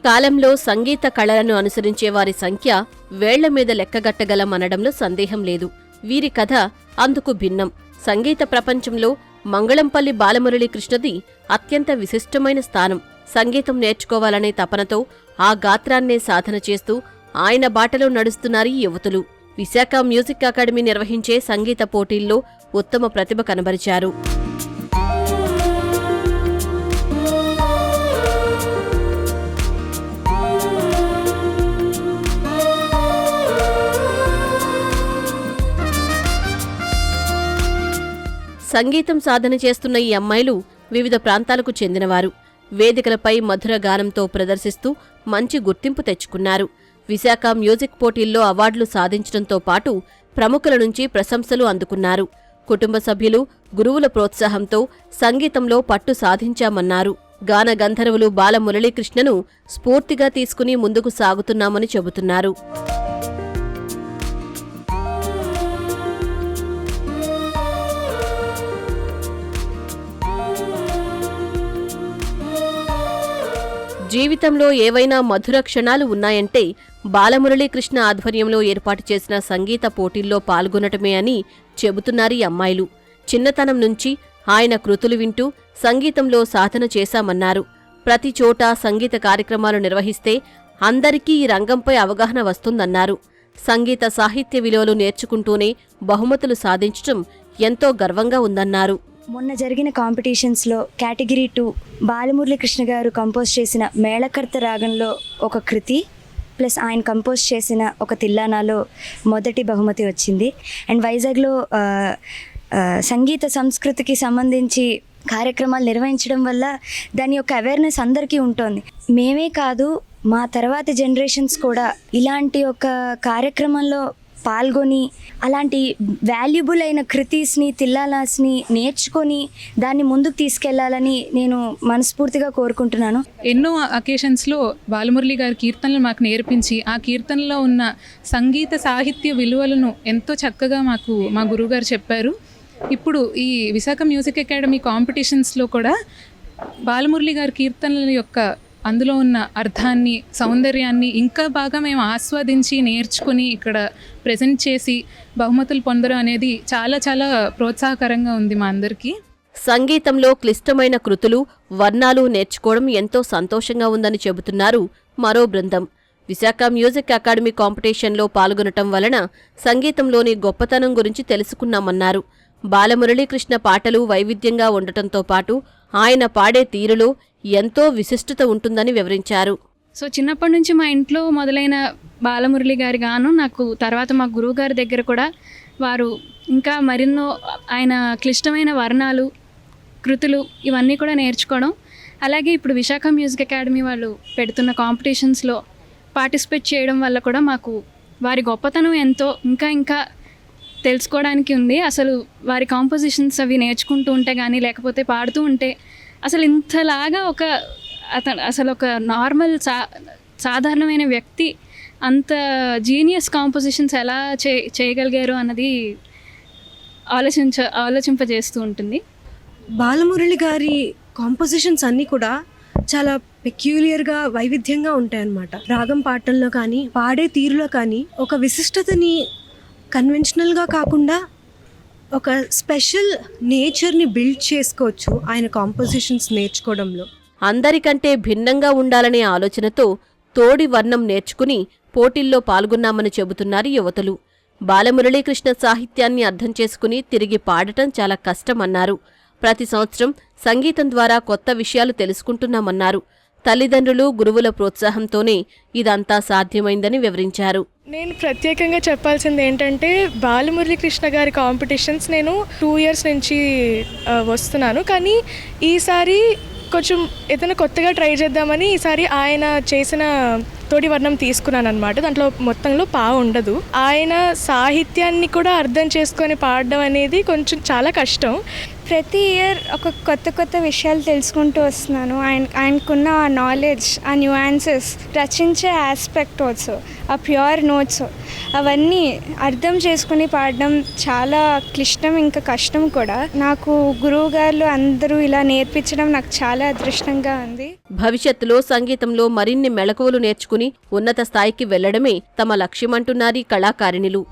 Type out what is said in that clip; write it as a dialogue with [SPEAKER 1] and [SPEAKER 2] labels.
[SPEAKER 1] కాలంలో సంగీత కళలను అనుసరించే వారి సంఖ్య వేళ్ల మీద లెక్కగట్టగలం అనడంలో సందేహం లేదు. వీరి కథ అందుకు భిన్నం. సంగీత ప్రపంచంలో మంగళంపల్లి బాలమురళీ కృష్ణది అత్యంత విశిష్టమైన స్థానం. సంగీతం నేర్చుకోవాలనే తపనతో ఆ గాత్రాన్నే సాధన చేస్తూ ఆయన బాటలో నడుస్తున్నారు ఈ యువతులు. విశాఖ మ్యూజిక్ అకాడమీ నిర్వహించే సంగీత పోటీల్లో ఉత్తమ ప్రతిభ కనబరిచారు. సంగీతం సాధన చేస్తున్న ఈ అమ్మాయిలు వివిధ ప్రాంతాలకు చెందినవారు. వేదికలపై మధుర గానంతో ప్రదర్శిస్తూ మంచి గుర్తింపు తెచ్చుకున్నారు. విశాఖ మ్యూజిక్ పోటీల్లో అవార్డులు సాధించడంతో పాటు ప్రముఖుల నుంచి ప్రశంసలు అందుకున్నారు. కుటుంబ సభ్యులు, గురువుల ప్రోత్సాహంతో సంగీతంలో పట్టు సాధించామన్నారు. గాన గంధర్వులు బాలమురళీకృష్ణను స్ఫూర్తిగా తీసుకుని ముందుకు సాగుతున్నామని చెబుతున్నారు. జీవితంలో ఏవైనా మధుర క్షణాలు ఉన్నాయంటే బాలమురళీకృష్ణ ఆధ్వర్యంలో ఏర్పాటు చేసిన సంగీత పోటీల్లో పాల్గొనటమే అని చెబుతున్నారీ అమ్మాయిలు. చిన్నతనం నుంచి ఆయన కృతులు వింటూ సంగీతంలో సాధన చేశామన్నారు. ప్రతి చోటా సంగీత కార్యక్రమాలు నిర్వహిస్తే అందరికీ ఈ రంగంపై అవగాహన వస్తుందన్నారు. సంగీత సాహిత్య విలువలు నేర్చుకుంటూనే బహుమతులు సాధించటం ఎంతో గర్వంగా ఉందన్నారు.
[SPEAKER 2] మొన్న జరిగిన కాంపిటీషన్స్లో కేటగిరీ 2 బాలమురళీకృష్ణ గారు కంపోజ్ చేసిన మేళకర్త రాగంలో ఒక కృతి ప్లస్ ఆయన కంపోజ్ చేసిన ఒక తిల్లానాలో మొదటి బహుమతి వచ్చింది. అండ్ వైజాగ్లో సంగీత సంస్కృతికి సంబంధించి కార్యక్రమాలు నిర్వహించడం వల్ల దాని యొక్క అవేర్నెస్ అందరికీ ఉంటుంది. మేమే కాదు, మా తర్వాతి జనరేషన్స్ కూడా ఇలాంటి ఒక కార్యక్రమంలో పాల్గొని అలాంటి వాల్యుబుల్ అయిన కృతీస్ని, తిల్లానాస్ని నేర్చుకొని దాన్ని ముందుకు తీసుకెళ్లాలని నేను మనస్ఫూర్తిగా కోరుకుంటున్నాను.
[SPEAKER 3] ఎన్నో అకేషన్స్లో బాలమురళి గారి కీర్తనలు మాకు నేర్పించి ఆ కీర్తనలో ఉన్న సంగీత సాహిత్య విలువలను ఎంతో చక్కగా మా గురువుగారు చెప్పారు. ఇప్పుడు ఈ విశాఖ మ్యూజిక్ అకాడమీ కాంపిటీషన్స్లో కూడా బాలమురళి గారి కీర్తనల యొక్క అందులో ఉన్న అర్థాన్ని, సౌందర్యాన్ని ఇంకా బాగా మేము ఆస్వాదించి నేర్చుకుని ఇక్కడ ప్రెజెంట్ చేసి బహుమతులు పొందడం అనేది చాలా చాలా ప్రోత్సాహకరంగా ఉంది మా అందరికీ.
[SPEAKER 1] సంగీతంలో క్లిష్టమైన కృతులు, వర్ణాలు నేర్చుకోవడం ఎంతో సంతోషంగా ఉందని చెబుతున్నారు మరో బృందం. విశాఖ మ్యూజిక్ అకాడమీ కాంపిటీషన్లో పాల్గొనటం వలన సంగీతంలోని గొప్పతనం గురించి తెలుసుకున్నామన్నారు. బాలమురళీకృష్ణ పాటలు వైవిధ్యంగా ఉండటంతో పాటు ఆయన పాడే తీరులో ఎంతో విశిష్టత ఉంటుందని వివరించారు.
[SPEAKER 4] సో చిన్నప్పటి నుంచి మా ఇంట్లో మొదలైన బాలమురళి గారి గాను నాకు తర్వాత మా గురువు గారి దగ్గర కూడా వారు ఇంకా మరెన్నో ఆయన క్లిష్టమైన వర్ణాలు, కృతులు ఇవన్నీ కూడా నేర్చుకోవడం, అలాగే ఇప్పుడు విశాఖ మ్యూజిక్ అకాడమీ వాళ్ళు పెడుతున్న కాంపిటీషన్స్లో పార్టిసిపేట్ చేయడం వల్ల కూడా మాకు వారి గొప్పతనం ఎంతో ఇంకా తెలుసుకోవడానికి ఉంది. అసలు వారి కాంపోజిషన్స్ అవి నేర్చుకుంటూ ఉంటే కానీ లేకపోతే పాడుతూ ఉంటే అసలు ఇంతలాగా అసలు ఒక నార్మల్ సాధారణమైన వ్యక్తి అంత జీనియస్ కాంపోజిషన్స్ ఎలా చేయగలిగారు అన్నది ఆలోచింపజేస్తూ ఉంటుంది.
[SPEAKER 5] బాలమురళి గారి కాంపోజిషన్స్ అన్నీ కూడా చాలా పెక్యూలియర్గా, వైవిధ్యంగా ఉంటాయన్నమాట. రాగం పాటల్లో కానీ, పాడే తీరులో కానీ ఒక విశిష్టతని కన్వెన్షనల్గా కాకుండా ఒక స్పెషల్ నేచర్ని బిల్డ్ చేసుకోవచ్చు ఆయన కాంపోజిషన్స్ నేర్చుకోవడంలో.
[SPEAKER 1] అందరికంటే భిన్నంగా ఉండాలనే ఆలోచనతో తోడి వర్ణం నేర్చుకుని పోటీల్లో పాల్గొన్నామని చెబుతున్నారు యువతులు. బాలమురళీకృష్ణ సాహిత్యాన్ని అర్థం చేసుకుని తిరిగి పాడటం చాలా కష్టమన్నారు. ప్రతి సంవత్సరం సంగీతం ద్వారా కొత్త విషయాలు తెలుసుకుంటున్నామన్నారు. తల్లిదండ్రులు, గురువుల ప్రోత్సాహంతోనే ఇదంతా సాధ్యమైందని వివరించారు.
[SPEAKER 6] నేను ప్రత్యేకంగా చెప్పాల్సింది ఏంటంటే బాలమురళీకృష్ణ గారి కాంపిటీషన్స్ నేను 2 years నుంచి వస్తున్నాను. కానీ ఈసారి కొంచెం ఏదైనా కొత్తగా ట్రై చేద్దామని ఈసారి ఆయన చేసిన తోడి వర్ణం తీసుకున్నాను అనమాట. దాంట్లో మొత్తంలో ఉండదు. ఆయన సాహిత్యాన్ని కూడా అర్థం చేసుకొని పాడడం అనేది కొంచెం చాలా కష్టం.
[SPEAKER 7] ప్రతి ఇయర్ ఒక కొత్త కొత్త విషయాలు తెలుసుకుంటూ వస్తున్నాను. ఆయనకున్న ఆ నాలెడ్జ్, ఆ న్యూయాన్సెస్, రచించే ఆస్పెక్ట్ ఆల్సో, ఆ ప్యూర్ నోట్స్, అవన్నీ అర్థం చేసుకుని పాడడం చాలా క్లిష్టం, ఇంకా కష్టం కూడా. నాకు గురువు గారు అందరూ ఇలా నేర్పించడం నాకు చాలా అదృష్టంగా ఉంది.
[SPEAKER 1] భవిష్యత్తులో సంగీతంలో మరిన్ని మెళకువలు నేర్చుకుని ఉన్నత స్థాయికి వెళ్లడమే తమ లక్ష్యమంటున్నారీ కళాకారిణులు.